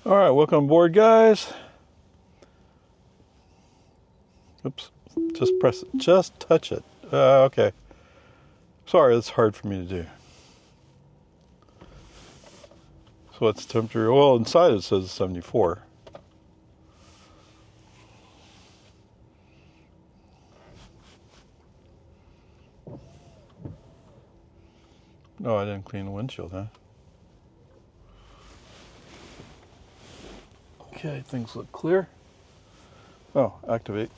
All right, welcome aboard, guys. Oops, just press it, just touch it. Okay. Sorry, that's hard for me to do. So what's the temperature? Well, inside it says 74. No, I didn't clean the windshield, huh? Okay, things look clear. Oh, activate.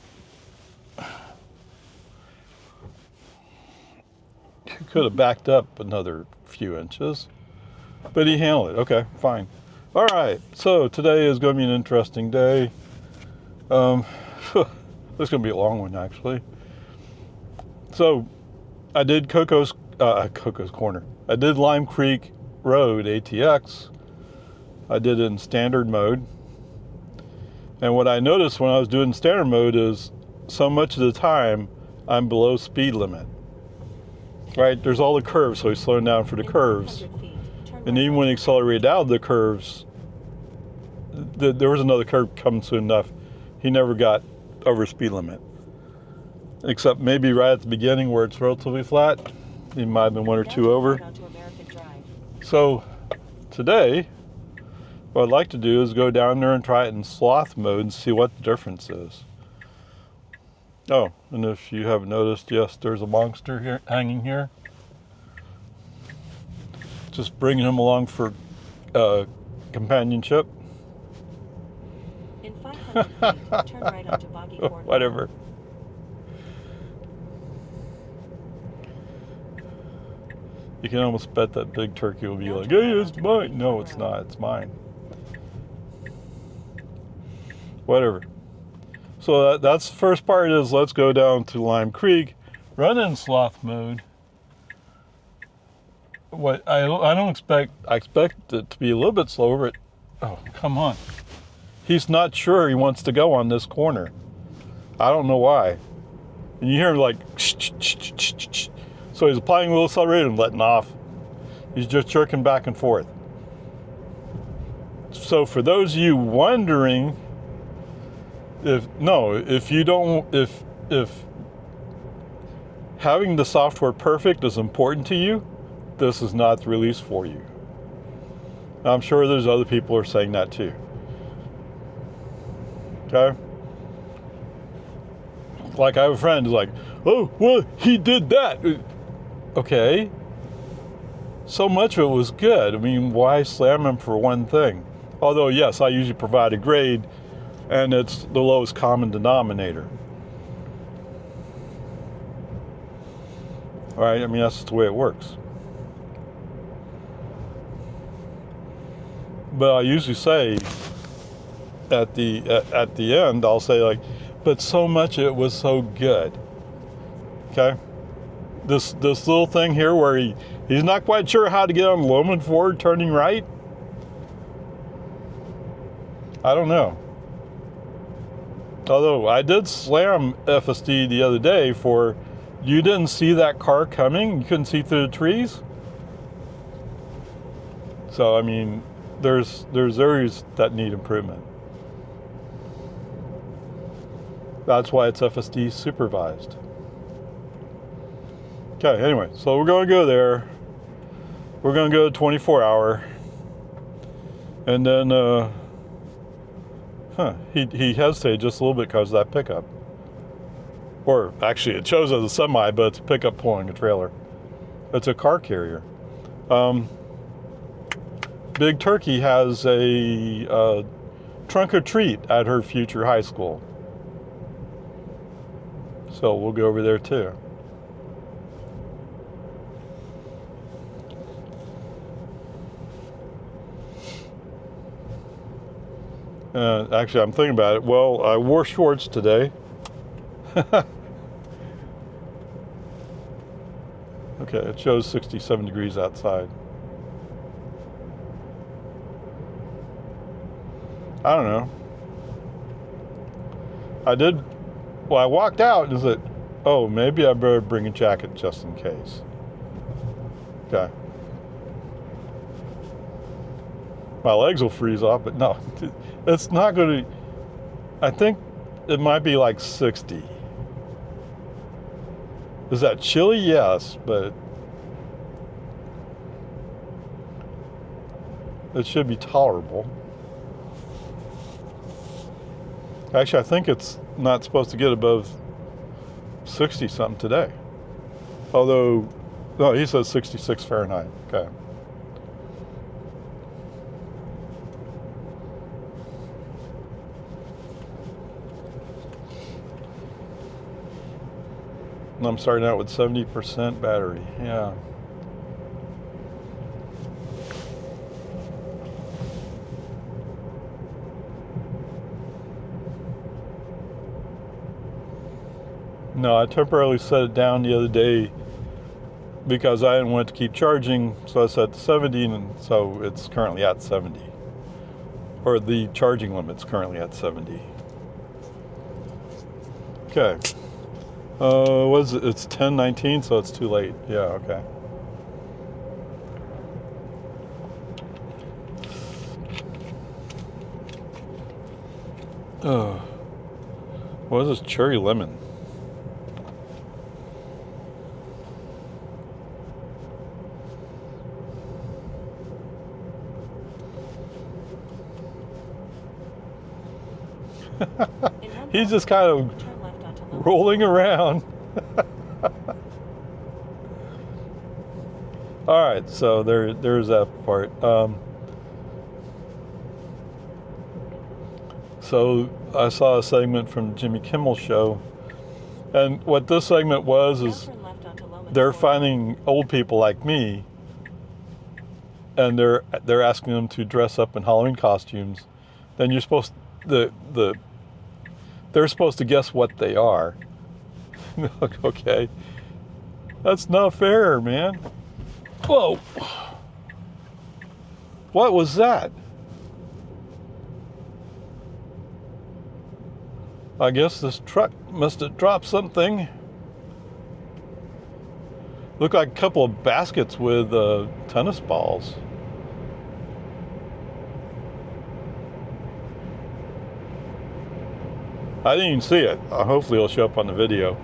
He could have backed up another few inches, but he handled it. Okay, fine. All right, so today is going to be an interesting day. This is going to be a long one, actually. So, I did Cocos Corner. I did Lime Creek Road ATX. I did it in standard mode. And what I noticed when I was doing standard mode is so much of the time I'm below speed limit. Right? There's all the curves, so he's slowing down for the curves. And even when he accelerated out of the curves, there was another curve coming soon enough. He never got over speed limit. Except maybe right at the beginning where it's relatively flat. He might have been one or two over. So today, what I'd like to do is go down there and try it in sloth mode and see what the difference is. Oh, and if you haven't noticed, yes, there's a monster here hanging here. Just bringing him along for companionship. In 500 feet, turn right onto Boggy Corner. Whatever. You can almost bet that big turkey will be like, hey, it's mine. No, it's not. It's mine. Whatever. So that's the first part is let's go down to Lime Creek, run in sloth mode. What I expect it to be a little bit slower, but oh, come on. He's not sure he wants to go on this corner. I don't know why. And you hear him like, so he's applying a little accelerator and letting off. He's just jerking back and forth. So for those of you wondering, if having the software perfect is important to you, this is not the release for you. I'm sure there's other people who are saying that too. Okay? Like I have a friend who's like, oh, well, he did that. Okay. So much of it was good. I mean, why slam him for one thing? Although, yes, I usually provide a grade, and it's the lowest common denominator. All right, I mean, that's just the way it works. But I usually say at the end, I'll say like, but so much of it was so good. Okay? This little thing here where he's not quite sure how to get on Loman forward turning right. I don't know. Although I did slam FSD the other day for, you didn't see that car coming? You couldn't see through the trees? So, I mean, there's areas that need improvement. That's why it's FSD supervised. Okay, anyway, so we're going to go there. We're going to go to 24-hour. And then, he hesitated just a little bit because of that pickup. Or actually, it shows as a semi, but it's a pickup pulling a trailer. It's a car carrier. Big Turkey has a trunk or treat at her future high school. So we'll go over there too. Actually, I'm thinking about it. Well, I wore shorts today. Okay, it shows 67 degrees outside. I don't know. I walked out and said, oh, maybe I better bring a jacket just in case. Okay. my legs will freeze off, but no, it's not going to. I think it might be like 60. Is that chilly? Yes, but it should be tolerable. Actually, I think it's not supposed to get above 60 something today. Although, no, he says 66 Fahrenheit. Okay. And I'm starting out with 70% battery. Yeah. No, I temporarily set it down the other day because I didn't want to keep charging, so I set to 70, and so it's currently at 70. Or the charging limit's currently at 70. Okay. What is it? It's 10:19, so it's too late. Yeah, okay. What is this? Cherry lemon. He's just kind of rolling around. All right, so there's that part. So I saw a segment from Jimmy Kimmel's show, and what this segment was is they're finding old people like me, and they're asking them to dress up in Halloween costumes. Then you're supposed they're supposed to guess what they are. Okay, that's not fair, man. Whoa! What was that? I guess this truck must have dropped something. Looked like a couple of baskets with tennis balls. I didn't even see it. Hopefully it'll show up on the video.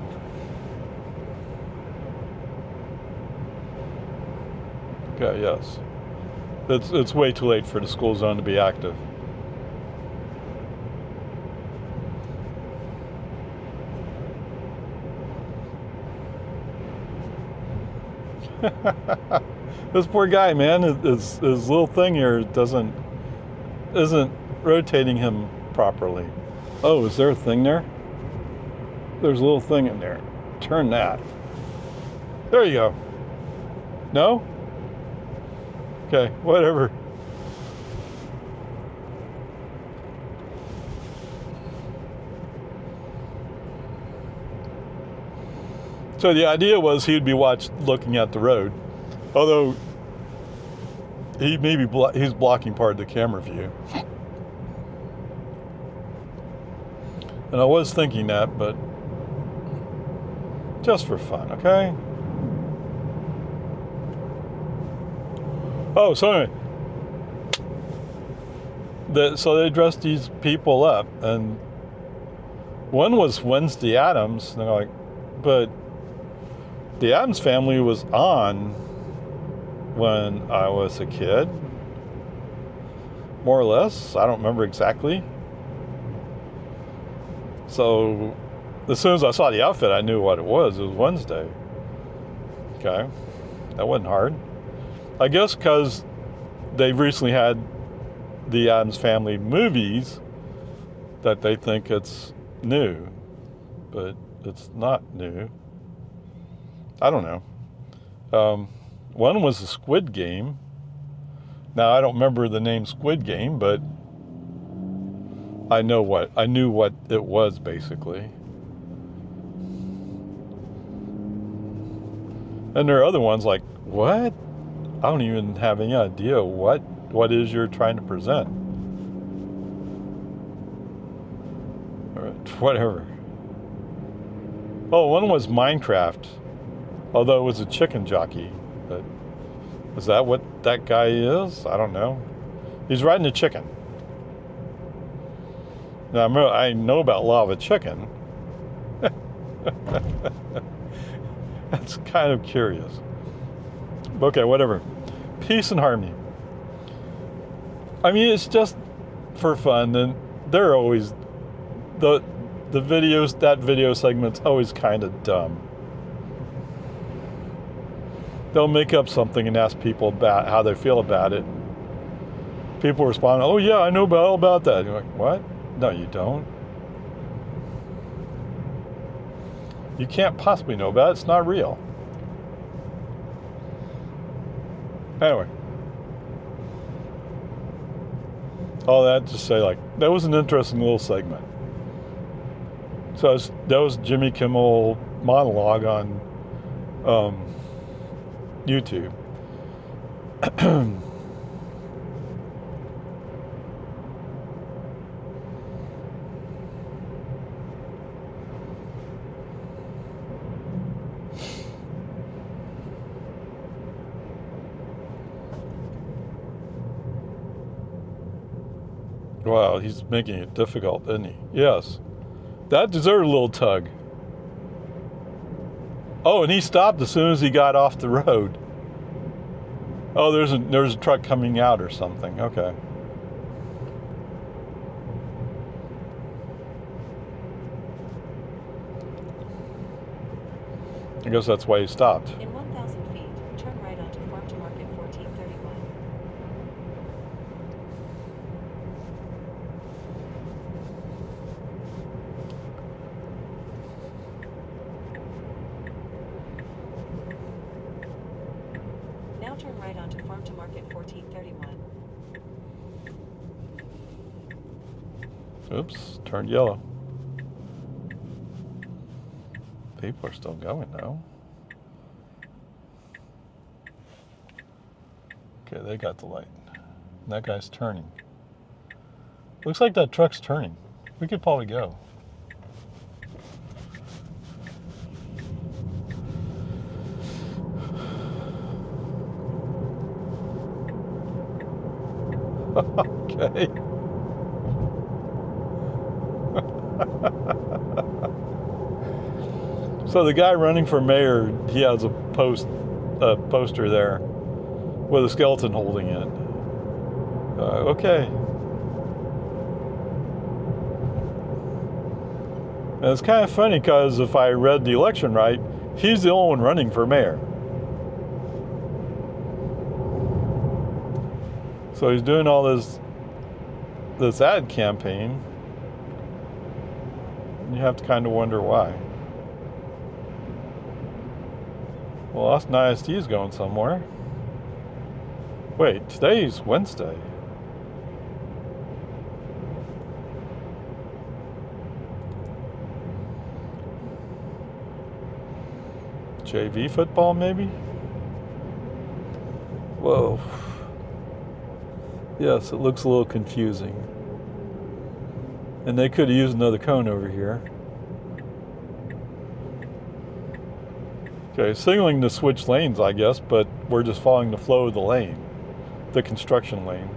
Okay, yes. It's way too late for the school zone to be active. This poor guy, man, his little thing here isn't rotating him properly. Oh, is there a thing there? There's a little thing in there. Turn that. There you go. No? Okay, whatever. So the idea was he'd be looking at the road, although he's blocking part of the camera view. And I was thinking that, but just for fun, okay? Oh, so anyway, so they dressed these people up, and one was Wednesday Addams, and they're like, but the Addams Family was on when I was a kid, more or less. I don't remember exactly. So as soon as I saw the outfit, I knew what it was. It was Wednesday. Okay, that wasn't hard. I guess because they've recently had the Addams Family movies that they think it's new, but it's not new. I don't know. One was the Squid Game. Now I don't remember the name Squid Game, but I knew what it was basically. And there are other ones like, what? I don't even have any idea what is you're trying to present. Or whatever. Oh, one was Minecraft. Although it was a chicken jockey. But is that what that guy is? I don't know. He's riding a chicken. Now, I know about lava chicken. That's kind of curious. Okay, whatever. Peace and harmony. I mean, it's just for fun, and they're always the videos. That video segment's always kind of dumb. They'll make up something and ask people about how they feel about it. People respond, "Oh yeah, I know all about that." You're like, "What? No, you don't. You can't possibly know about it. It's not real." Anyway, all that to say, like, that was an interesting little segment. So that was Jimmy Kimmel monologue on YouTube. Wow, he's making it difficult, isn't he? Yes. That deserved a little tug. Oh, and he stopped as soon as he got off the road. Oh, there's a truck coming out or something. Okay. I guess that's why he stopped. In 1,000 feet, turn right onto Farm to Market 1431. Now turn right onto Farm to Market 1431. Oops, turned yellow. People are still going though. Okay, they got the light. And that guy's turning. Looks like that truck's turning. We could probably go. Okay. So the guy running for mayor, he has a poster there with a skeleton holding it. Okay. And it's kind of funny because if I read the election right, he's the only one running for mayor. So he's doing all this ad campaign. You have to kind of wonder why. Well, Austin ISD is going somewhere. Wait, today's Wednesday. JV football, maybe? Whoa. Yes, it looks a little confusing. And they could have used another cone over here. Okay, signaling to switch lanes, I guess, but we're just following the flow of the lane, the construction lane.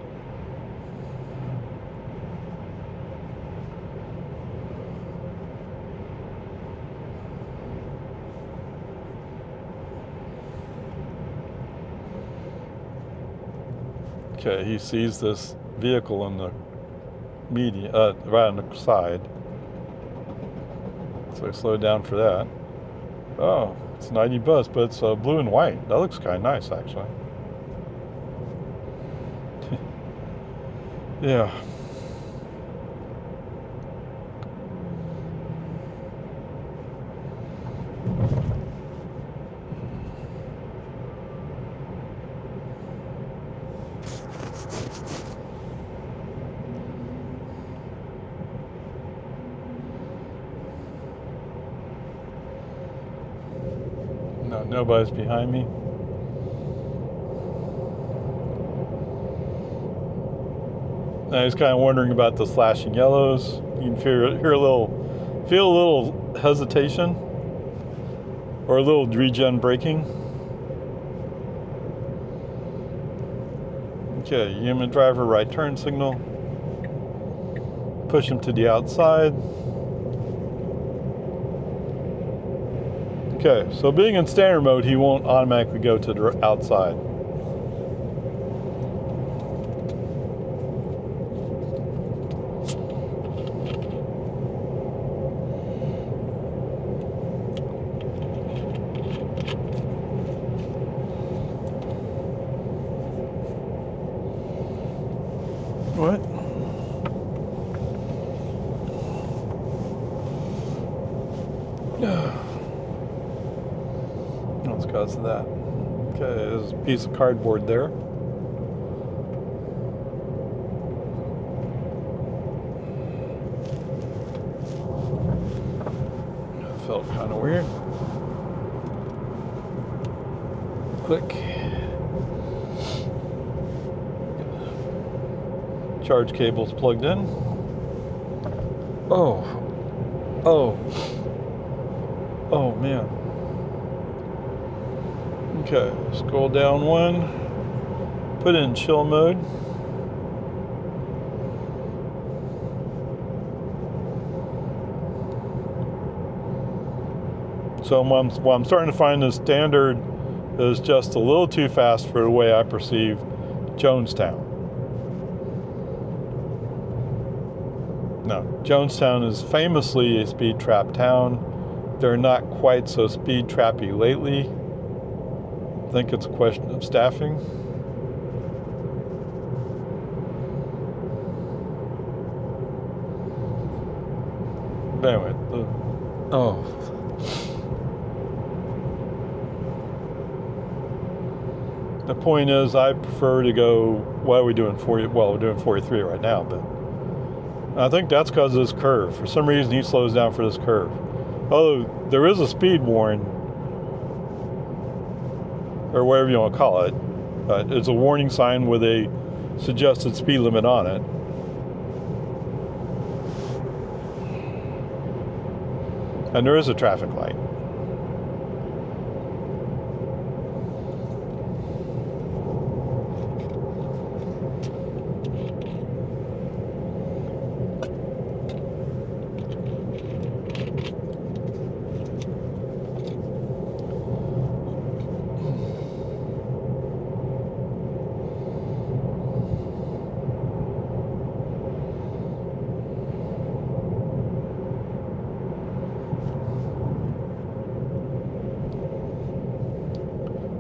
Okay, he sees this vehicle in the median, right on the side. So I slowed down for that. Oh, it's an ID bus, but it's blue and white. That looks kind of nice, actually. Yeah. No, nobody's behind me. I was kind of wondering about the flashing yellows. You can feel a little hesitation or a little regen braking. Okay, human driver right turn signal. Push him to the outside. Okay, so being in standard mode, he won't automatically go to the outside. What? That's because of that. Okay, there's a piece of cardboard there. That felt kind of weird. Click. Charge cable's plugged in. Oh. Oh man. Okay, scroll down one. Put in chill mode. So what I'm starting to find the standard is just a little too fast for the way I perceive Jonestown. No, Jonestown is famously a speed trap town. They're not quite so speed trappy lately. I think it's a question of staffing. But anyway, the point is, I prefer to go. What are we doing? 40. Well, we're doing 43 right now, but I think that's because of this curve. For some reason, he slows down for this curve. Although there is a speed warn, or whatever you want to call it. It's a warning sign with a suggested speed limit on it. And there is a traffic light.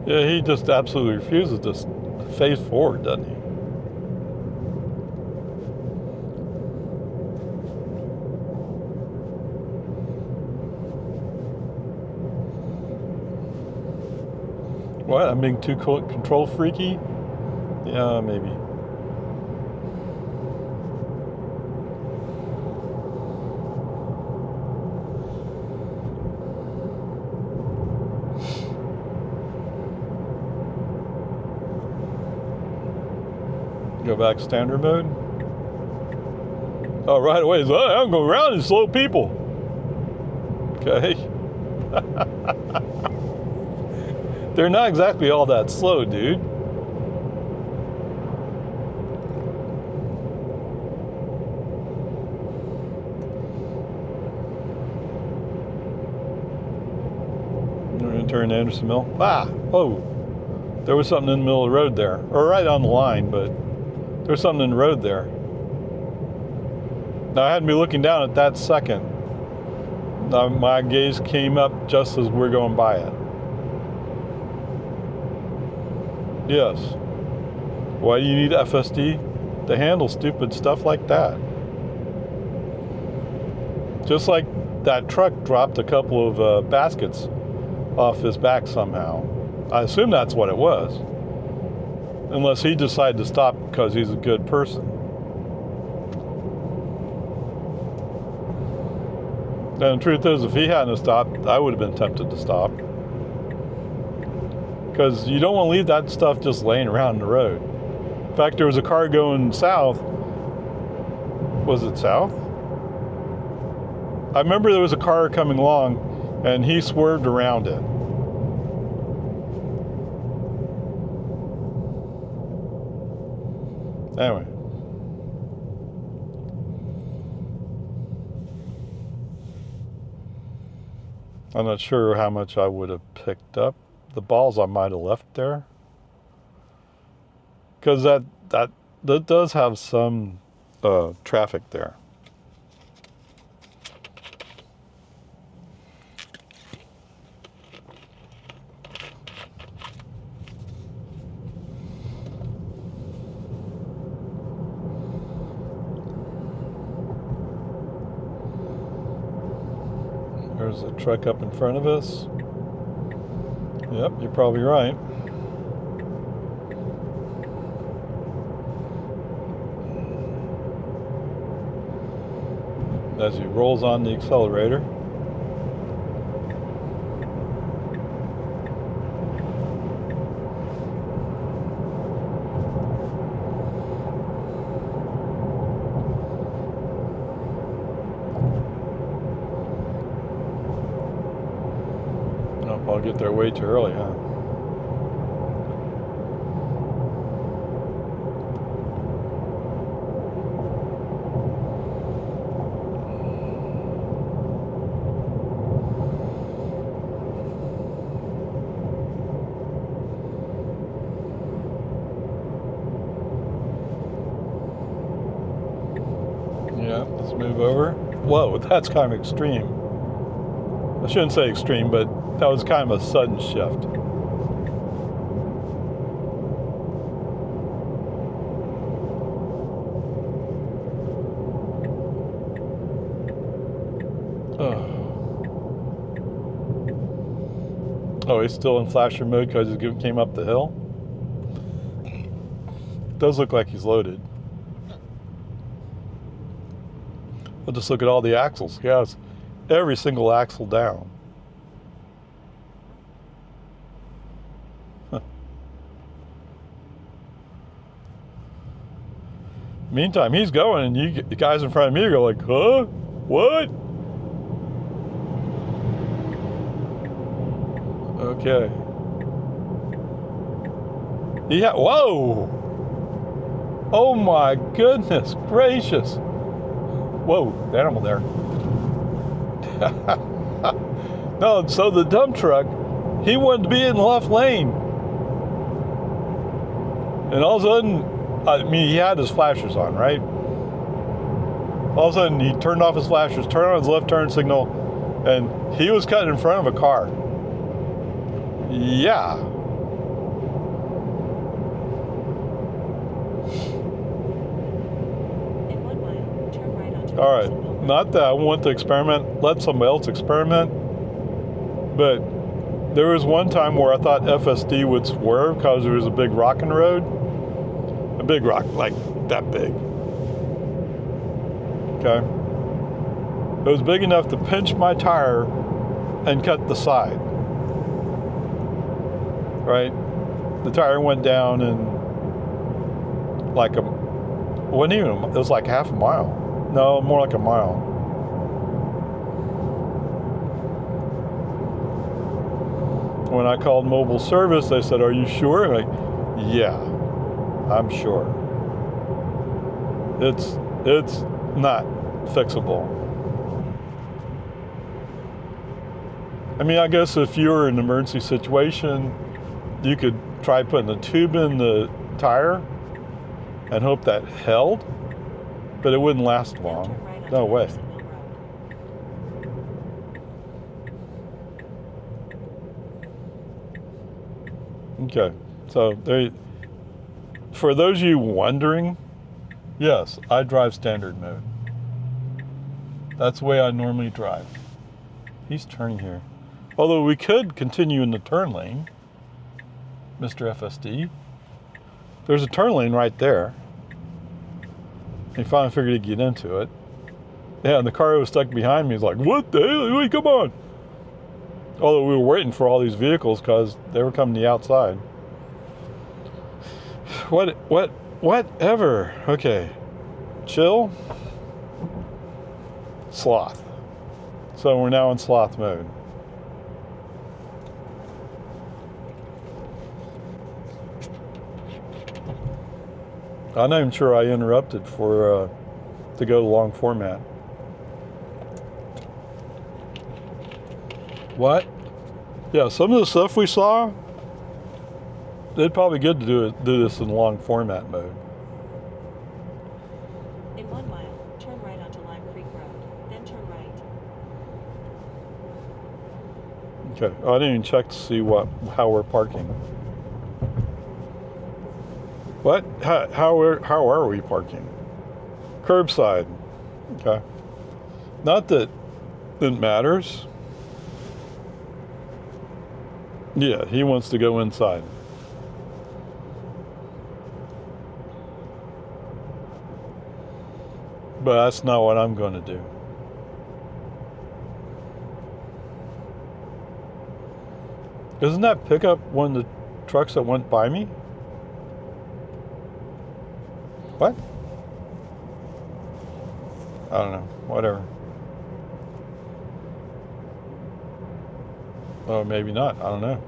Yeah, he just absolutely refuses to face forward, doesn't he? What? I'm being too control freaky? Yeah, maybe. Go back standard mode. Oh, right away. So I'm going around and slow people. Okay. They're not exactly all that slow, dude. We're going to turn Anderson Mill. Oh. There was something in the middle of the road there. Or right on the line, but there's something in the road there. Now, I had to be looking down at that second. Now, my gaze came up just as we're going by it. Yes. Why do you need FSD? To handle stupid stuff like that. Just like that truck dropped a couple of baskets off his back somehow. I assume that's what it was. Unless he decided to stop because he's a good person. And the truth is, if he hadn't stopped, I would have been tempted to stop. Because you don't want to leave that stuff just laying around in the road. In fact, there was a car going south. Was it south? I remember there was a car coming along, and he swerved around it. Anyway. I'm not sure how much I would have picked up. The balls I might have left there. Because that does have some traffic there. There's a truck up in front of us. Yep, you're probably right. As he rolls on the accelerator. I'll get there way too early, huh? Yeah, let's move over. Whoa, that's kind of extreme. I shouldn't say extreme, but that was kind of a sudden shift. Oh, he's still in flasher mode because he came up the hill. Does look like he's loaded. We'll just look at all the axles. Yes, every single axle down. Meantime, he's going, and the guys in front of me go like, huh? What? Okay. Yeah, whoa! Oh my goodness gracious. Whoa, the animal there. No, so the dump truck, he wanted to be in the left lane. And all of a sudden, I mean, he had his flashers on, right? All of a sudden, he turned off his flashers, turned on his left turn signal, and he was cutting in front of a car. Yeah. In 1 mile, turn right onto All right. Not that I want to experiment, let somebody else experiment, but there was one time where I thought FSD would swerve because there was a big rock in the road. A big rock, like that big. Okay. It was big enough to pinch my tire and cut the side. Right? The tire went down in like it was like half a mile. No, more like a mile. When I called mobile service, they said, "Are you sure?" I'm like, "Yeah, I'm sure. It's not fixable." I mean, I guess if you were in an emergency situation, you could try putting a tube in the tire and hope that held, but it wouldn't last long. No way. Okay, so for those of you wondering, yes, I drive standard mode. That's the way I normally drive. He's turning here. Although we could continue in the turn lane, Mr. FSD. There's a turn lane right there. He finally figured he'd get into it. Yeah, and the car that was stuck behind me is like, "What the hell? Wait, come on." Although we were waiting for all these vehicles because they were coming to the outside. Whatever. Okay. Chill. Sloth. So we're now in sloth mode. I'm not even sure I interrupted for to go to long format. What? Yeah, some of the stuff we saw, it'd probably good to do this in long format mode. In 1 mile, turn right onto Lime Creek Road, then turn right. Okay, I didn't even check to see how we're parking. What? How are we parking? Curbside. Okay. Not that it matters. Yeah, he wants to go inside. But that's not what I'm going to do. Isn't that pickup one of the trucks that went by me? What? I don't know. Whatever. Oh, maybe not. I don't know.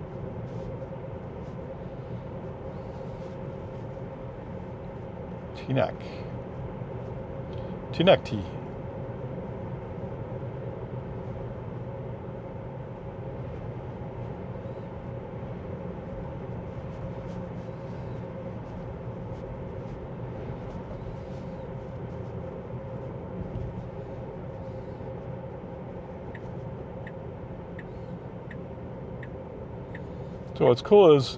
T-neck. T-neck T. So what's cool is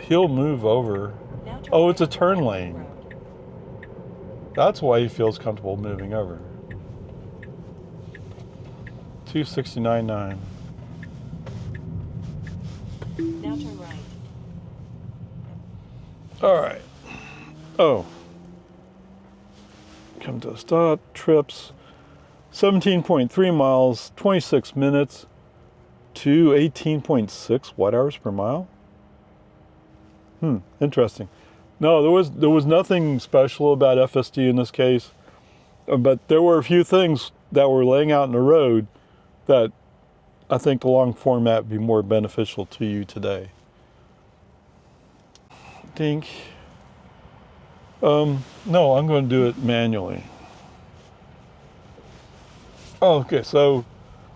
he'll move over. Oh, it's a turn lane. That's why he feels comfortable moving over. 269.9. Now turn right. All right. Oh. Come to a stop. Trips. 17.3 miles, 26 minutes to 18.6 watt-hours per mile. Interesting. No, there was nothing special about FSD in this case, but there were a few things that were laying out in the road that I think the long format would be more beneficial to you today. Dink. No, I'm going to do it manually. Oh, okay, so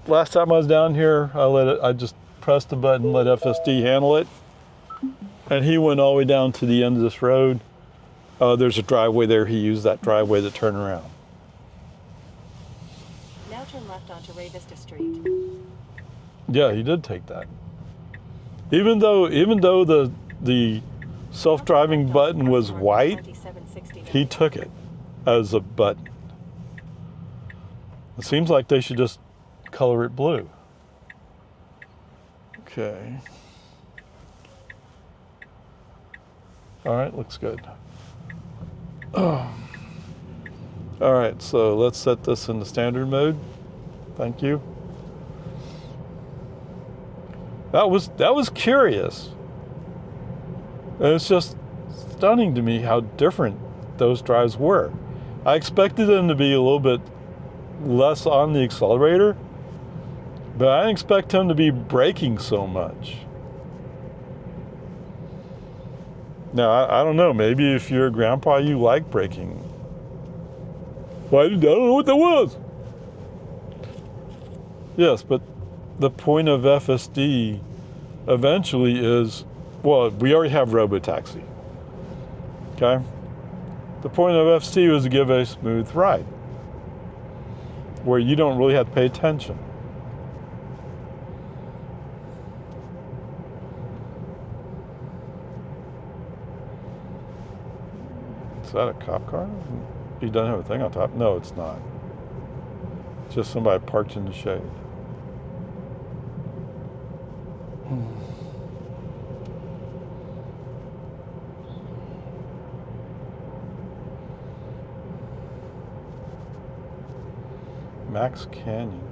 last time I was down here, I just pressed the button, let FSD handle it, and he went all the way down to the end of this road. There's a driveway there. He used that driveway to turn around. Now turn left onto Ray Vista Street. Yeah, he did take that. Even though the self-driving button was white, he took it as a button. It seems like they should just color it blue. Okay. All right, looks good. Oh. All right, so let's set this into standard mode. Thank you. That was curious. And it's just stunning to me how different those drives were. I expected them to be a little bit less on the accelerator, but I didn't expect him to be braking so much. Now, I don't know, maybe if you're a grandpa, you like braking. Well, I don't know what that was. Yes, but the point of FSD eventually is, well, we already have robotaxi. Okay? The point of FSD was to give a smooth ride where you don't really have to pay attention. Is that a cop car? He doesn't have a thing on top. No, it's not. It's just somebody parked in the shade. Max Canyon.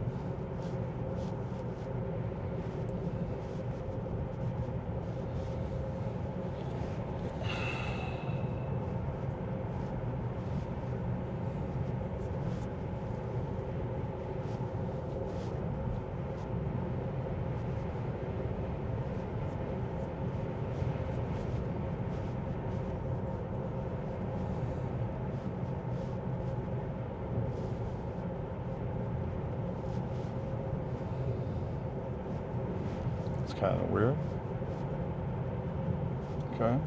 kind of weird. Okay.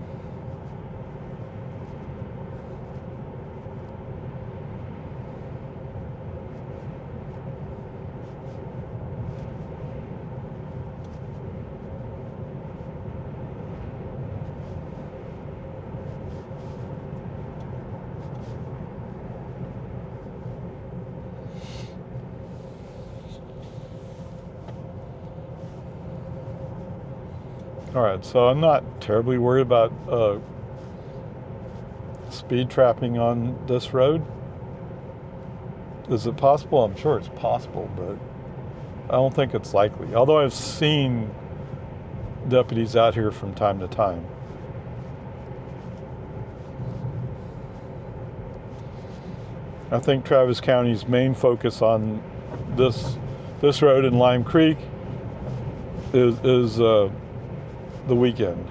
All right, so I'm not terribly worried about speed trapping on this road. Is it possible? I'm sure it's possible, but I don't think it's likely. Although I've seen deputies out here from time to time. I think Travis County's main focus on this road in Lime Creek is the weekend.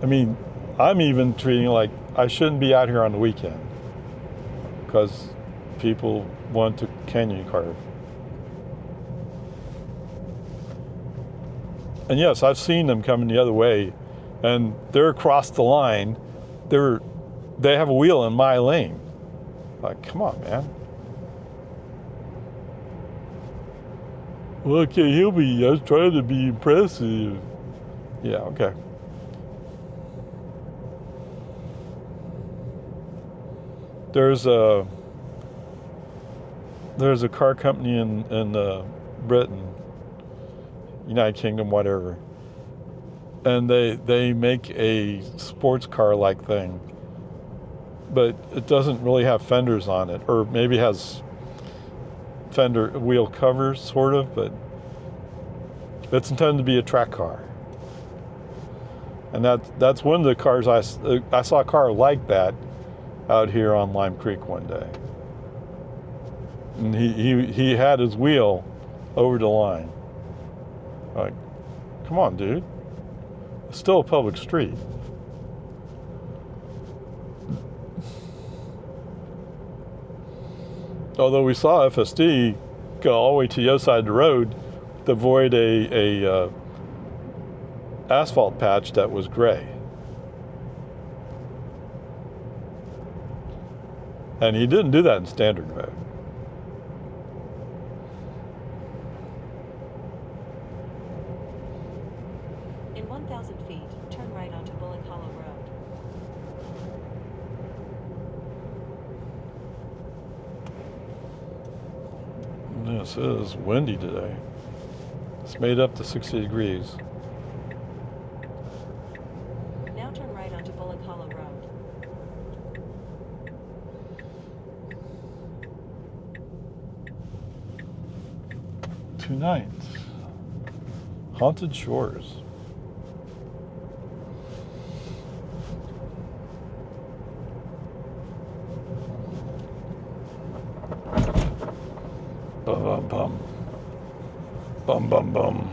I mean, I'm even treating it like I shouldn't be out here on the weekend because people want to canyon carve. And yes, I've seen them coming the other way, and they're across the line. They have a wheel in my lane. Like, come on, man. Well, okay, he'll be. I was trying to be impressive. Yeah, okay. There's a car company in Britain, United Kingdom, whatever, and they make a sports car like thing, but it doesn't really have fenders on it, or maybe has fender wheel covers, sort of, but it's intended to be a track car. And that's one of the cars I saw a car like that out here on Lime Creek one day. And he had his wheel over the line. Like, come on, dude. It's still a public street. Although we saw FSD go all the way to the other side of the road to avoid a asphalt patch that was gray. And he didn't do that in standard mode. In 1,000 feet, turn right onto Bullock Hollow Road. This is windy today. It's made up to 60 degrees. Now turn right onto Bullock Hollow Road. Tonight, Haunted Shores. Bum bum bum. Bum bum bum.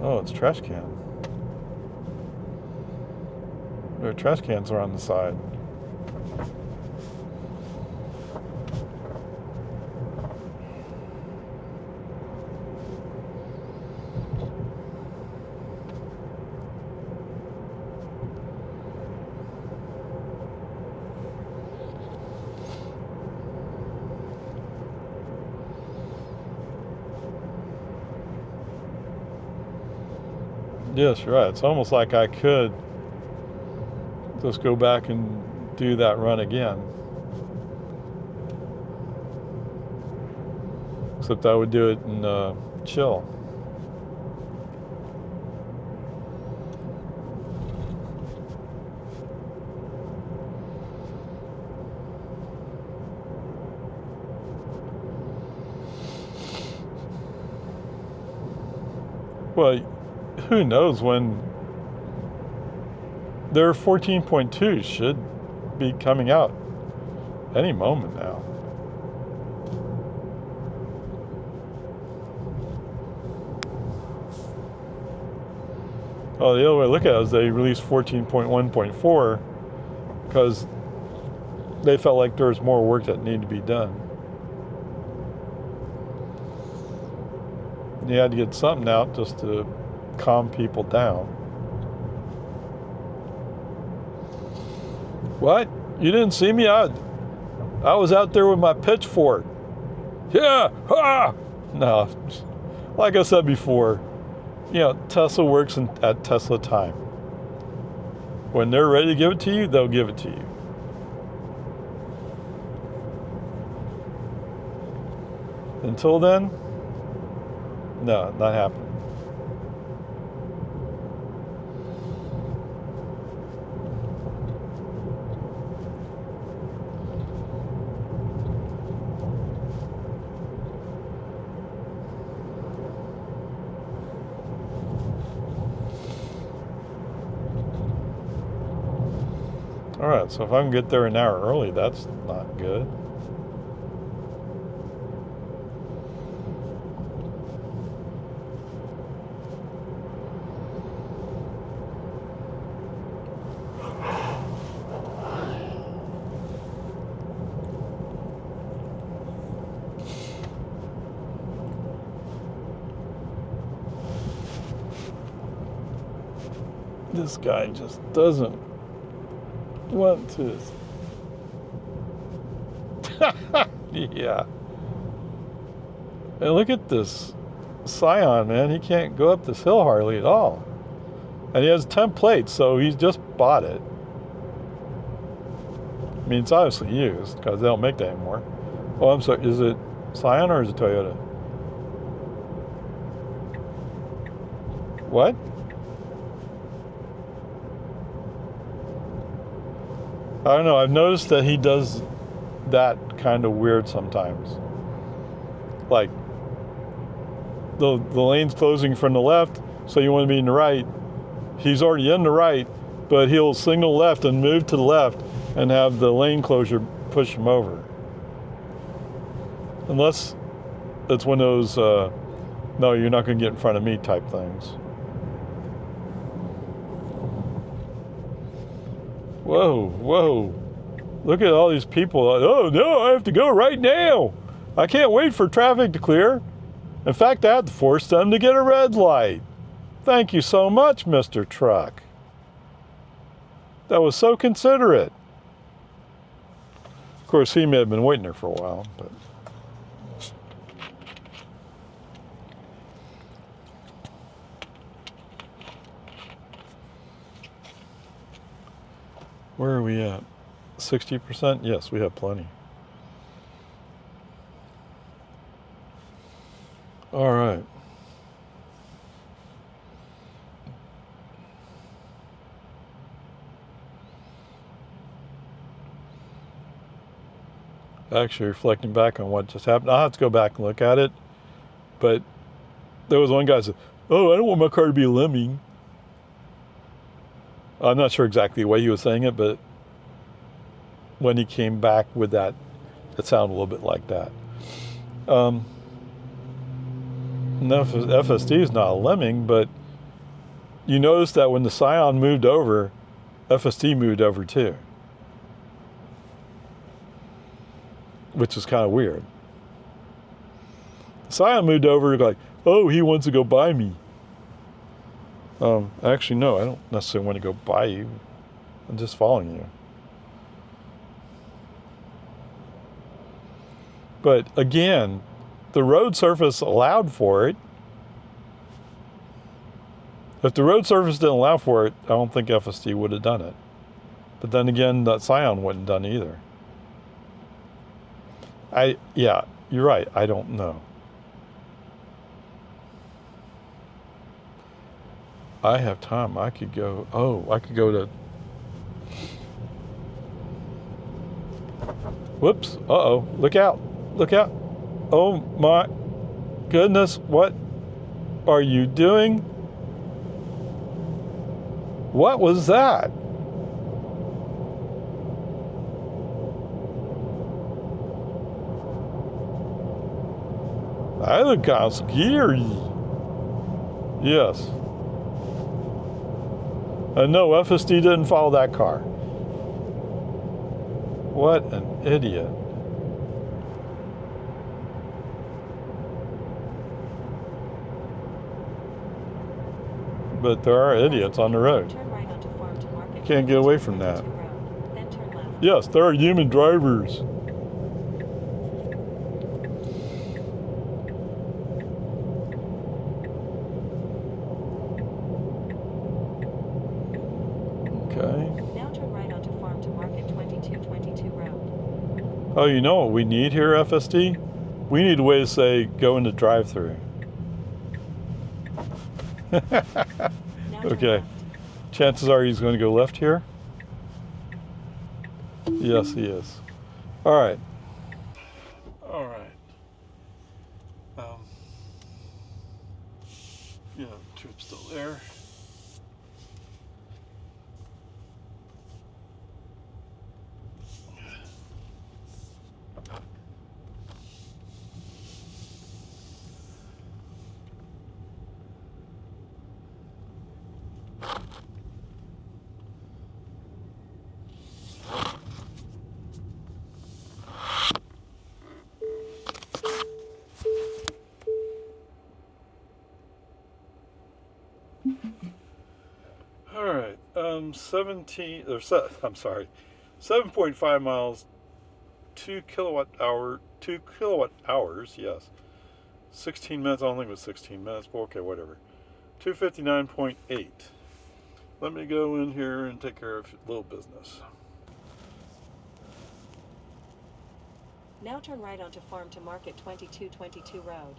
Oh, it's trash can. Their trash cans are on the side. Yes, you're right. It's almost like I could just go back and do that run again. Except I would do it in chill. Well, who knows when their 14.2 should be coming out any moment now. Oh, the other way to look at it is they released 14.1.4 because they felt like there was more work that needed to be done. You had to get something out just to calm people down. What? You didn't see me? I was out there with my pitchfork. Yeah! Ha! No, like I said before, you know, Tesla works at Tesla time. When they're ready to give it to you, they'll give it to you. Until then, no, not happening. All right, so if I can get there an hour early, that's not good. This guy just doesn't want to. Yeah. And look at this Scion, man. He can't go up this hill hardly at all. And he has 10 plates, so he's just bought it. I mean, it's obviously used because they don't make that anymore. Oh, I'm sorry. Is it Scion or is it Toyota? What? I don't know. I've noticed that he does that kind of weird sometimes. Like, the lane's closing from the left, so you want to be in the right. He's already in the right, but he'll signal left and move to the left and have the lane closure push him over. Unless it's one of those, no, you're not going to get in front of me type things. Whoa, whoa. Look at all these people. Oh, no, I have to go right now. I can't wait for traffic to clear. In fact, I had to force them to get a red light. Thank you so much, Mr. Truck. That was so considerate. Of course, he may have been waiting there for a while, but... Where are we at? 60%? Yes, we have plenty. All right. Actually, reflecting back on what just happened, I'll have to go back and look at it. But there was one guy who said, oh, I don't want my car to be a lemming. I'm not sure exactly the way he was saying it, but when he came back with that, it sounded a little bit like that. No, FSD is not a lemming, but you notice that when the Scion moved over, FSD moved over too. Which is kind of weird. The Scion moved over like, oh, he wants to go by me. Actually, no, I don't necessarily want to go by you. I'm just following you. But again, the road surface allowed for it. If the road surface didn't allow for it, I don't think FSD would have done it. But then again, that Scion wouldn't have done either. Yeah, you're right, I don't know. I have time. I could go, I could go to, whoops, uh-oh, look out, look out. Oh my goodness, what are you doing? What was that? I look kind of scary. Yes. No, FSD didn't follow that car. What an idiot. But there are idiots on the road. Turn right onto Farm to Market. Can't get away from that. Road, then turn left. Yes, there are human drivers. Okay. Now turn right onto Farm to Market 2222 Road. Oh, you know what we need here, FSD? We need a way to say go into drive-through. Now turn Okay. left. Chances are he's going to go left here. Yes, he is. All right. All right. Yeah, trip's still there. All right, 7.5 miles, 2 kilowatt hours, yes. 16 minutes, I don't think it was 16 minutes, but okay, whatever. 259.8. Let me go in here and take care of a little business. Now turn right onto Farm to Market 2222 Road.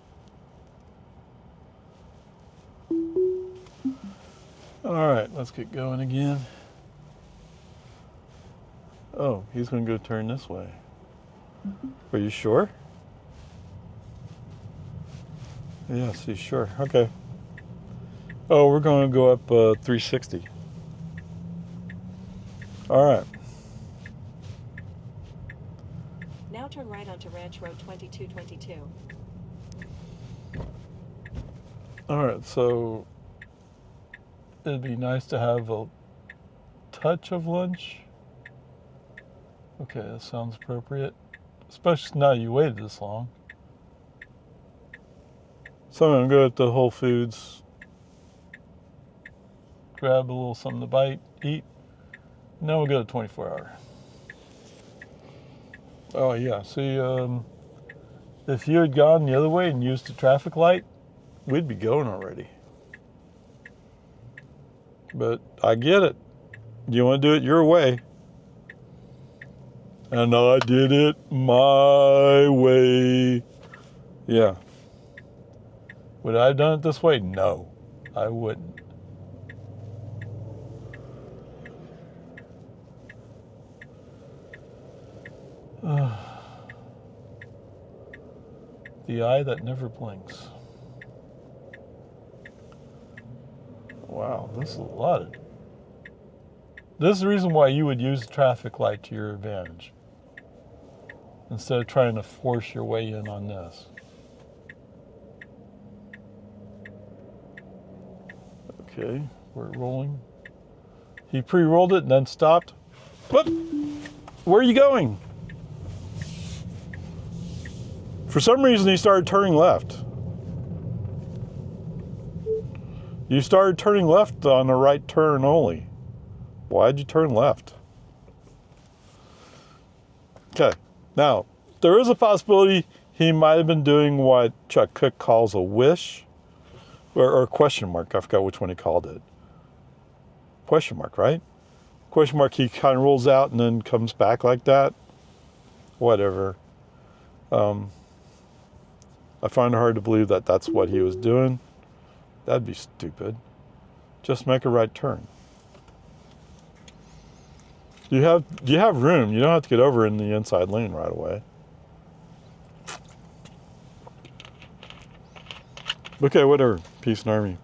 All right, let's get going again. Oh, he's going to go turn this way. Are you sure? Yes, he's sure. Okay. Oh, we're going to go up 360. All right. Now turn right onto Ranch Road 2222. All right, so it'd be nice to have a touch of lunch. Okay, that sounds appropriate. Especially now you waited this long. So I'm going to go to Whole Foods, grab a little something to bite, eat, and then we'll go to 24 hour. Oh yeah, see, if you had gone the other way and used the traffic light, we'd be going already. But I get it. You want to do it your way. And I did it my way. Yeah. Would I have done it this way? No, I wouldn't. The eye that never blinks. Wow, this is a lot of... This is the reason why you would use the traffic light to your advantage, instead of trying to force your way in on this. Okay, we're rolling. He pre-rolled it and then stopped. What? Where are you going? For some reason, he started turning left. You started turning left on a right turn only. Why'd you turn left? Okay, now, there is a possibility he might have been doing what Chuck Cook calls a wish, or question mark. I forgot which one he called it. Question mark, right? Question mark, he kind of rolls out and then comes back like that. Whatever. I find it hard to believe that that's what he was doing. That'd be stupid. Just make a right turn. You have room. You don't have to get over in the inside lane right away. Okay, whatever. Peace and Army.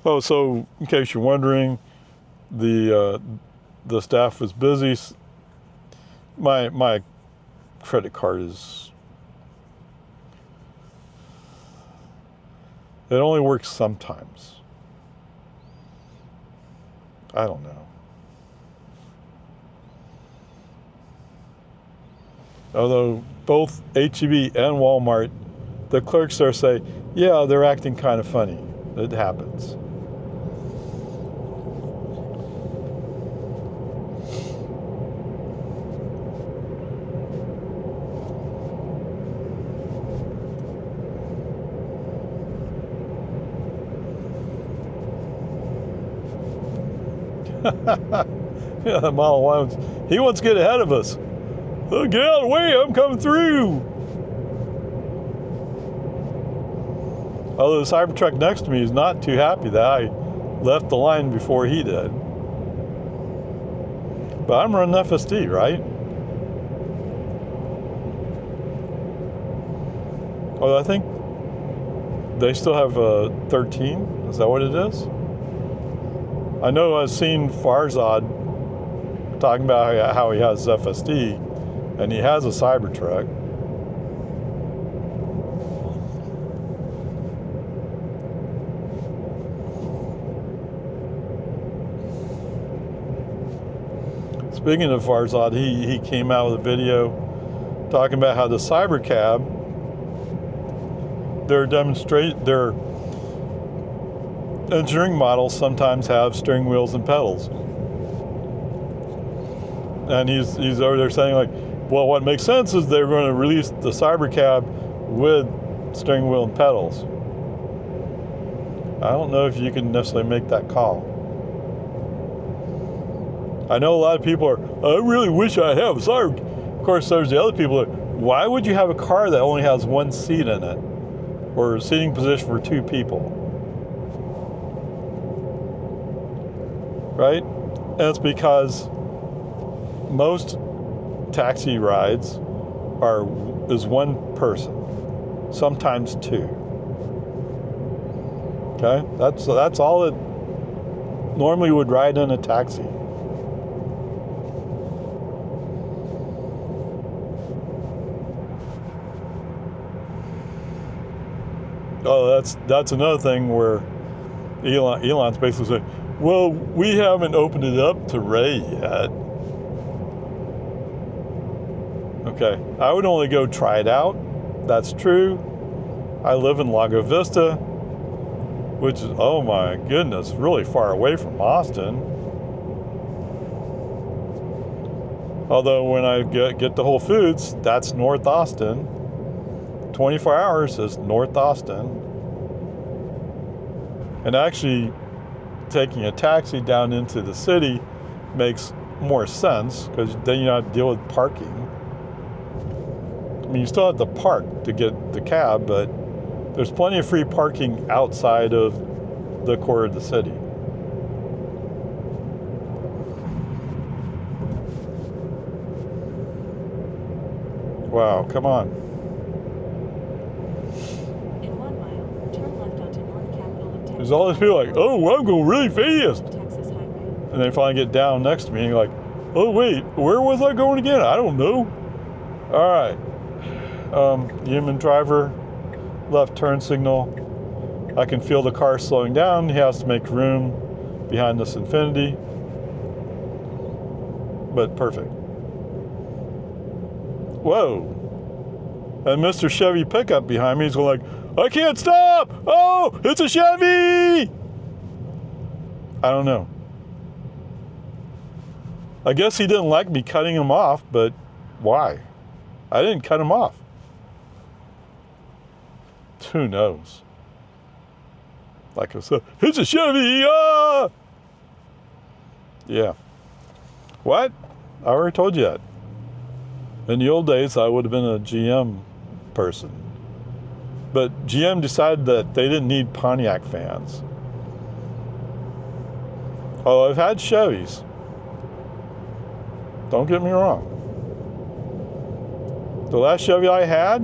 Oh, so in case you're wondering, the staff was busy. My credit card is It only works sometimes. I don't know. Although both H-E-B and Walmart, the clerks there say, yeah, they're acting kind of funny. It happens. Yeah, the Model Y, he wants to get ahead of us. Oh, get out of the way, I'm coming through. Although the Cybertruck next to me is not too happy that I left the line before he did. But I'm running FSD, right? Well, I think they still have 13. Is that what it is? I know I've seen Farzad talking about how he has FSD, and he has a Cybertruck. Speaking of Farzad, he came out with a video talking about how the Cybercab, their engineering models sometimes have steering wheels and pedals. And he's over there saying, like, well, what makes sense is they're going to release the Cybercab with steering wheel and pedals. I don't know if you can necessarily make that call. I know a lot of people are, I really wish I have a Cyber. Of course, there's the other people that, why would you have a car that only has one seat in it? Or a seating position for two people? Right? And it's because most taxi rides is one person, sometimes two. Okay? That's all it normally would ride in a taxi. Oh, that's another thing where Elon's basically saying, well, we haven't opened it up to Ray yet. Okay, I would only go try it out. That's true. I live in Lago Vista, which is, oh my goodness, really far away from Austin. Although when I get to Whole Foods, that's North Austin. 24 hours is North Austin. And actually, taking a taxi down into the city makes more sense because then you don't have to deal with parking. I mean, you still have to park to get the cab, but there's plenty of free parking outside of the core of the city. Wow, come on. In 1 mile, turn left onto North Capitol of Texas. There's all these people like, oh, I'm going really fast. Texas Highway. And they finally get down next to me and you're like, oh, wait, where was I going again? I don't know. All right. Human driver, left turn signal. I can feel the car slowing down. He has to make room behind this Infinity. But perfect. Whoa. And Mr. Chevy pickup behind me is going like, I can't stop! Oh, it's a Chevy! I don't know. I guess he didn't like me cutting him off, but why? I didn't cut him off. Who knows? Like I said, it's a Chevy! Ah! Yeah. What? I already told you that. In the old days, I would have been a GM person. But GM decided that they didn't need Pontiac fans. Oh, I've had Chevys. Don't get me wrong. The last Chevy I had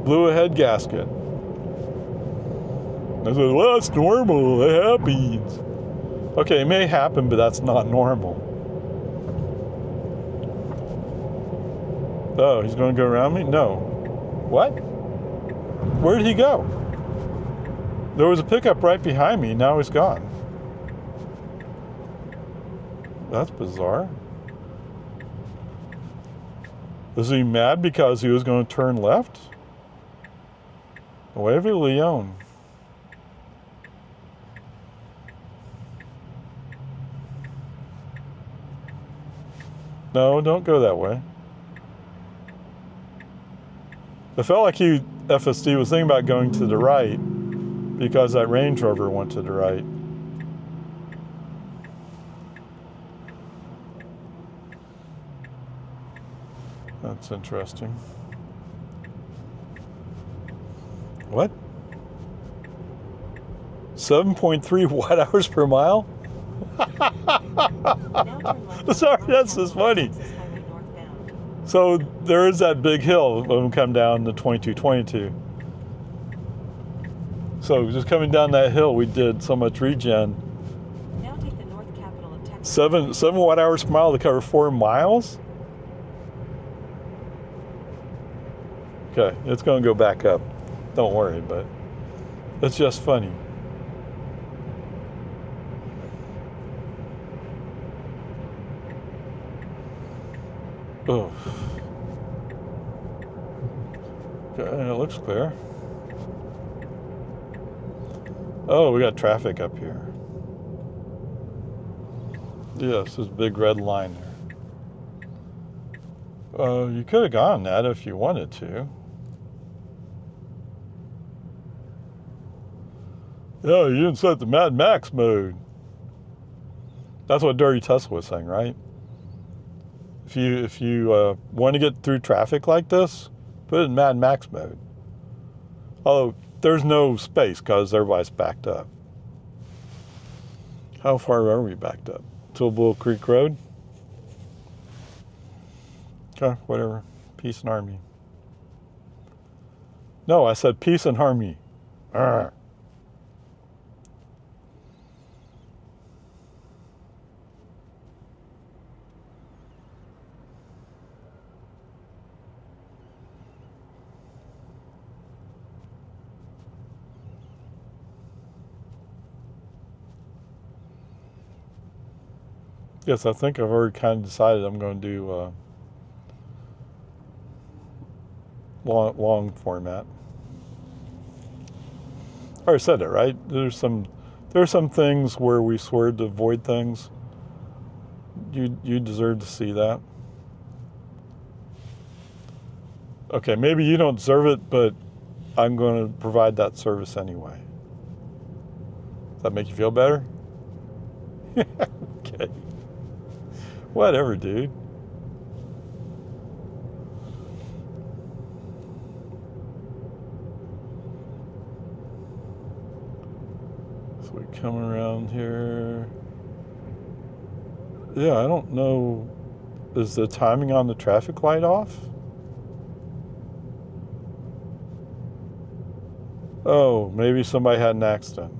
blew a head gasket. I said, well, that's normal. It happens. Okay, it may happen, but that's not normal. Oh, he's going to go around me? No. What? Where did he go? There was a pickup right behind me. Now he's gone. That's bizarre. Is he mad because he was going to turn left? Nueve Leon. No, don't go that way. It felt like FSD was thinking about going to the right because that Range Rover went to the right. That's interesting. What? 7.3 watt-hours per mile? Sorry, that's just funny. So there is that big hill when we come down the 2222. So just coming down that hill, we did so much regen. Now take the North Capital of Texas. 7 watt-hours per mile to cover 4 miles? Okay, it's going to go back up. Don't worry, but it's just funny. Oh. Okay, it looks clear. Oh, we got traffic up here. Yes, there's a big red line there. You could have gone that if you wanted to. Yeah, you didn't set the Mad Max mode. That's what Dirty Tesla was saying, right? If you want to get through traffic like this, put it in Mad Max mode. Oh, there's no space because everybody's backed up. How far are we backed up? Till Bull Creek Road? Okay, whatever. Peace and harmony. No, I said peace and harmony. Arrgh. Yes, I think I've already kind of decided I'm going to do long format. I already said it, right? There's some things where we swear to avoid things. You deserve to see that. Okay, maybe you don't deserve it, but I'm going to provide that service anyway. Does that make you feel better? Okay. Whatever, dude. So we come around here. Yeah, I don't know. Is the timing on the traffic light off? Oh, maybe somebody had an accident.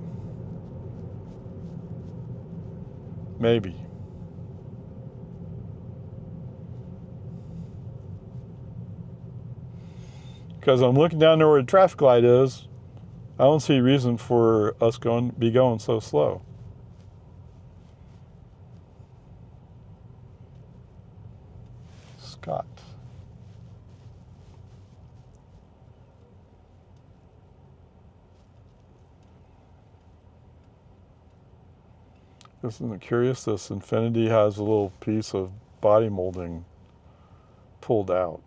Maybe. Because I'm looking down there where the traffic light is. I don't see a reason for us be going so slow. Scott. Isn't it curious? This Infinity has a little piece of body molding pulled out.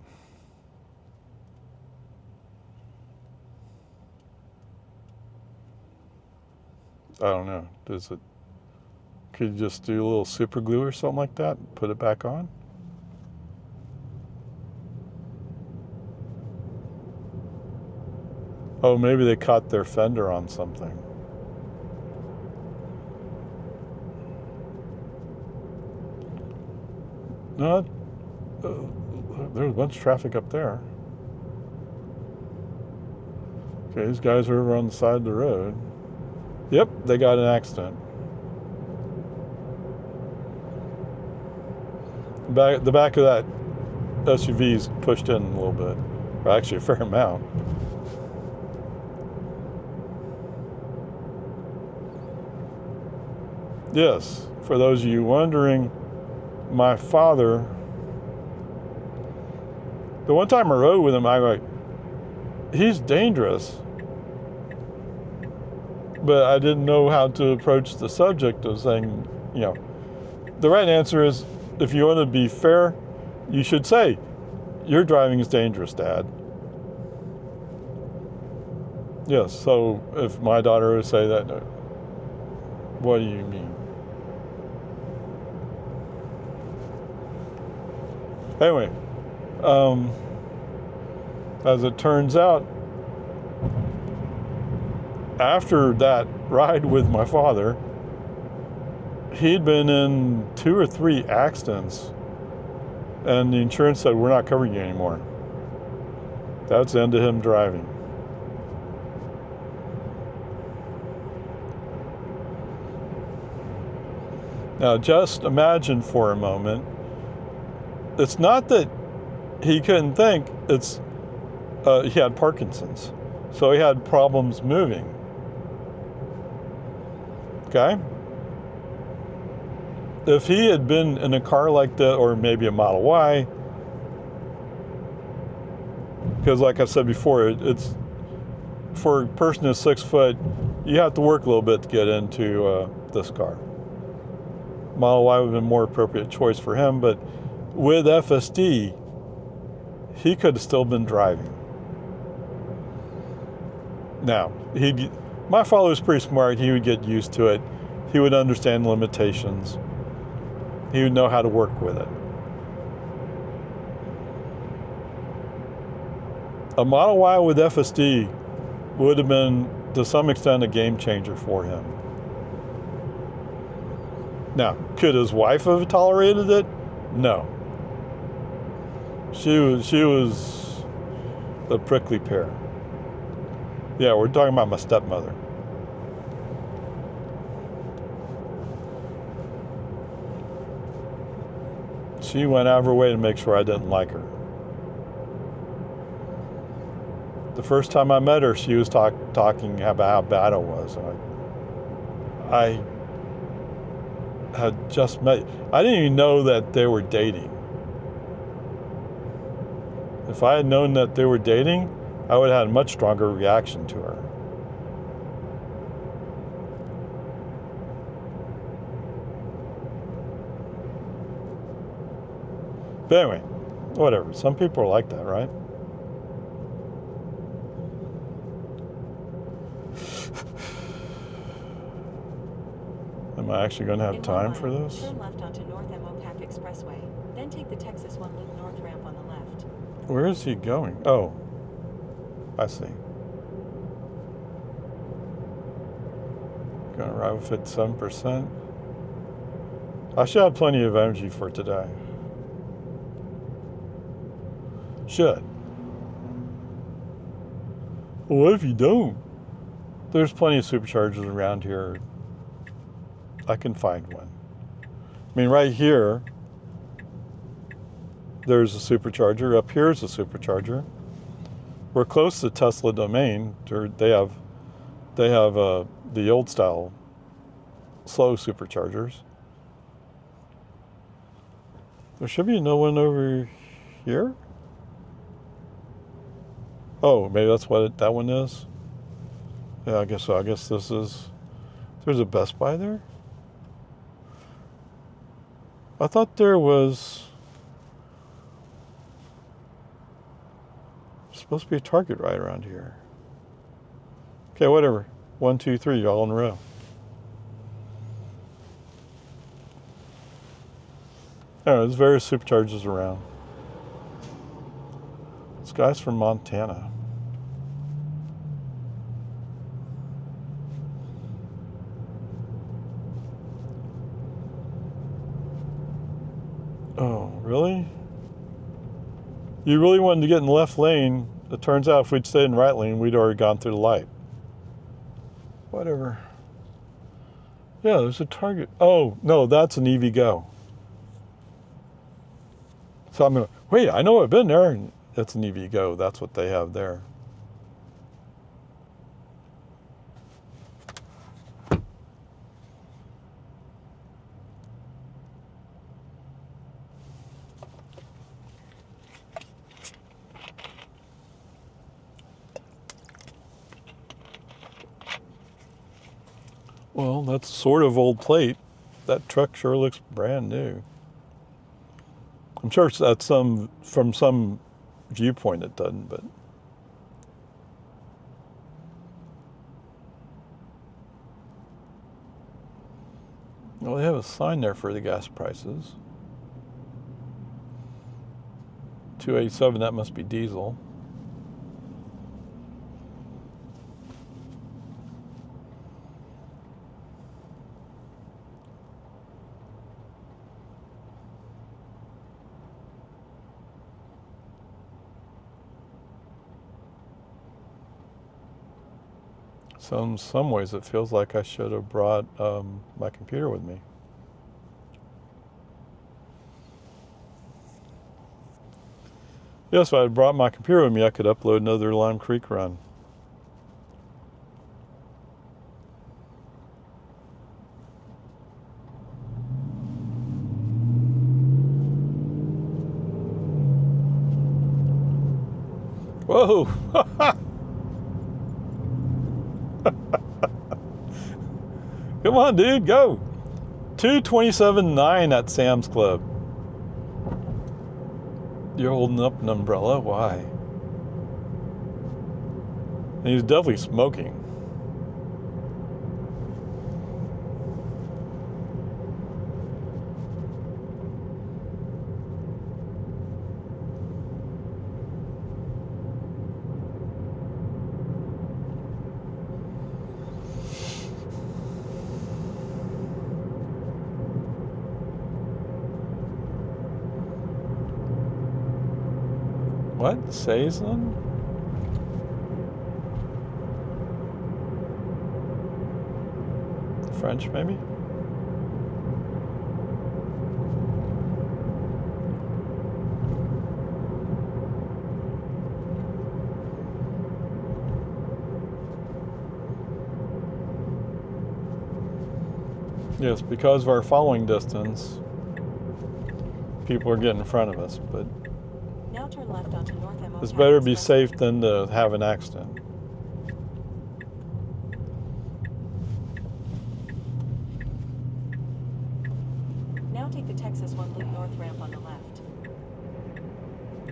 I don't know. Could you just do a little super glue or something like that and put it back on? Oh, maybe they caught their fender on something. No, there's a bunch of traffic up there. Okay, these guys are over on the side of the road. Yep, they got an accident. The back of that SUV's pushed in a little bit, or actually a fair amount. Yes, for those of you wondering, my father, the one time I rode with him, I go, he's dangerous. But I didn't know how to approach the subject of saying, you know, the right answer is, if you want to be fair, you should say, your driving is dangerous, Dad. Yes, so if my daughter would say that, what do you mean? Anyway, as it turns out, after that ride with my father, he'd been in 2 or 3 accidents, and the insurance said, we're not covering you anymore. That's the end of him driving. Now just imagine for a moment, it's not that he couldn't think, it's he had Parkinson's, so he had problems moving. Okay? If he had been in a car like that, or maybe a Model Y, because like I said before, it's for a person who's 6 foot, you have to work a little bit to get into this car. Model Y would have been a more appropriate choice for him, but with FSD, he could have still been driving. Now, my father was pretty smart. He would get used to it. He would understand limitations. He would know how to work with it. A Model Y with FSD would have been, to some extent, a game changer for him. Now, could his wife have tolerated it? No. She was a prickly pear. Yeah, we're talking about my stepmother. She went out of her way to make sure I didn't like her. The first time I met her, she was talking about how bad I was. I had just met. I didn't even know that they were dating. If I had known that they were dating, I would have had a much stronger reaction to her. But anyway, whatever. Some people are like that, right? Am I actually going to have time for this? Turn left onto North Pack Expressway, then take the Texas 1 Loop North ramp on the left. Where is he going? Oh, I see. Going to arrive at 57%. I should have plenty of energy for today. Should. Well, what if you don't? There's plenty of superchargers around here. I can find one. I mean, right here, there's a supercharger. Up here is a supercharger. We're close to Tesla Domain. They have the old style slow superchargers. There should be no one over here. Oh, maybe that's what that one is. Yeah, I guess so. I guess this is. There's a Best Buy there. I thought there was supposed to be a Target right around here. Okay, whatever. 1, 2, 3, all in a row. There's various superchargers around. This guy's from Montana. Oh, really? You really wanted to get in the left lane. It turns out if we'd stayed in the right lane, we'd already gone through the light. Whatever. Yeah, there's a Target. Oh, no, that's an EVgo. So I'm going to, wait, I know I've been there. And that's an EVgo. That's what they have there. Well, that's sort of old plate. That truck sure looks brand new. I'm sure that's from some viewpoint it doesn't, but. Well, they have a sign there for the gas prices. 287, that must be diesel. So in some ways it feels like I should have brought my computer with me. Yes, if I had brought my computer with me, I could upload another Lime Creek run. Whoa! Come on, dude, go! 227.9 at Sam's Club. You're holding up an umbrella? Why? And he's definitely smoking. What? Saisin? French, maybe? Yes, because of our following distance, people are getting in front of us, but Now turn left onto North Emo it's better to be Expressway. safe than to have an accident. Now take the Texas 1 loop north ramp on the left.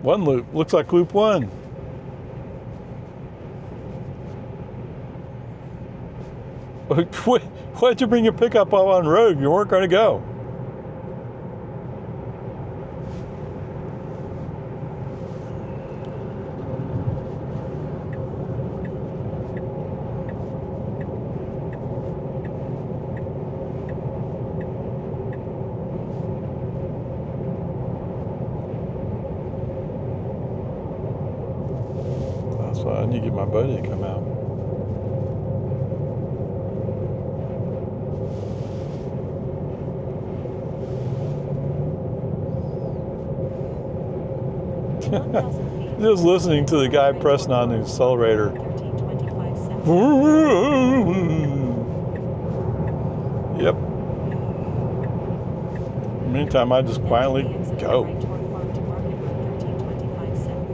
One loop. Looks like loop one. Why'd you bring your pickup up on the road if you weren't going to go? That's why I need to get my buddy to come out. Just listening to the guy pressing on the accelerator. 1325 south. Yep. Meantime, I just quietly go. Right toward farm to Market Road 1325 south.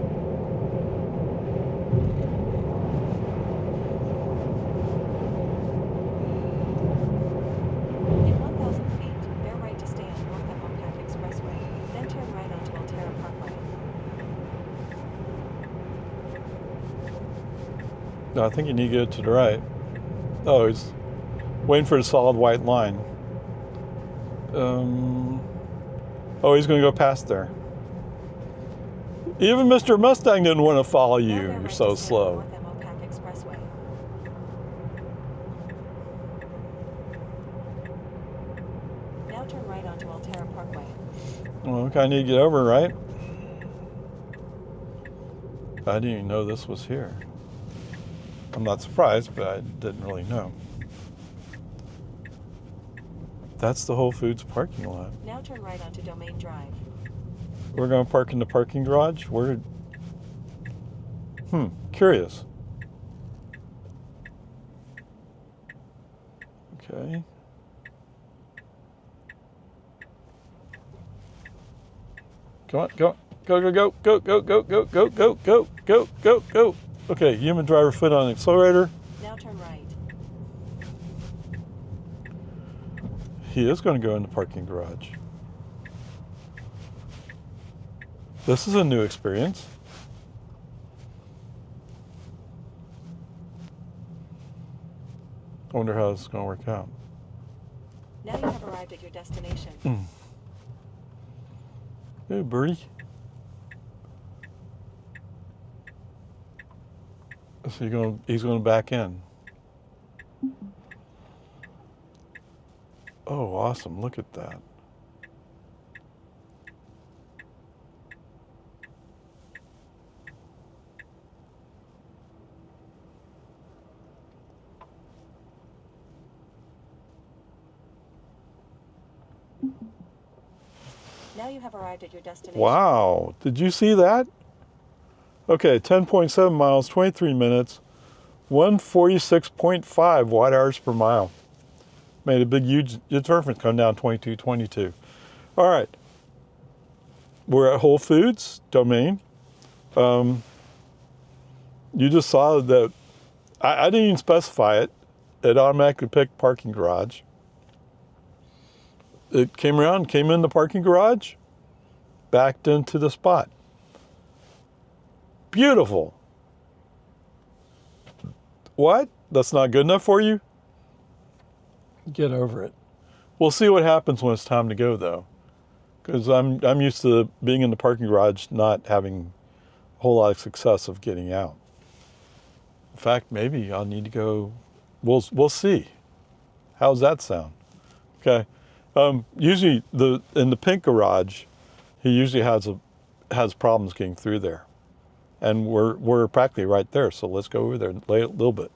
In 1,000 feet, bear right to stay on North Emopac Expressway, then turn right onto Altera Parkway. No, I think you need to go to the right. Oh, he's waiting for the solid white line. Oh, he's going to go past there. Even Mr. Mustang didn't want to follow Now you. bear You're right so to stay on slow. North Emopac Expressway. Now turn right onto Altera Parkway. Well, okay, I need to get over, right? I didn't even know this was here. I'm not surprised, but I didn't really know. That's the Whole Foods parking lot. Now turn right onto Domain Drive. We're going to park in the parking garage? Curious. Okay. Come on, go, go, go, go, go, go, go, go, go, go, go, go, go, go. Okay, human driver foot on the accelerator. Now turn right. he is going to go in the parking garage. This is a new experience. I wonder how this is going to work out. Now you have arrived at your destination. Hey, birdie. So he's going to back in. Oh, awesome. Look at that. Now you have arrived at your destination. Wow. Did you see that? Okay, 10.7 miles, 23 minutes, 146.5 watt hours per mile. Made a big, huge difference coming down 22. All right. We're at Whole Foods domain. You just saw that I didn't even specify it. It automatically picked parking garage. It came around, came in the parking garage, backed into the spot. Beautiful. What? That's not good enough for you? Get over it. We'll see what happens when it's time to go, though, because I'm used to being in the parking garage, not having a whole lot of success of getting out. In fact, maybe I'll need to go. We'll see. How's that sound? Okay. Usually in the pink garage, he usually has problems getting through there, and we're practically right there. So let's go over there and lay a little bit.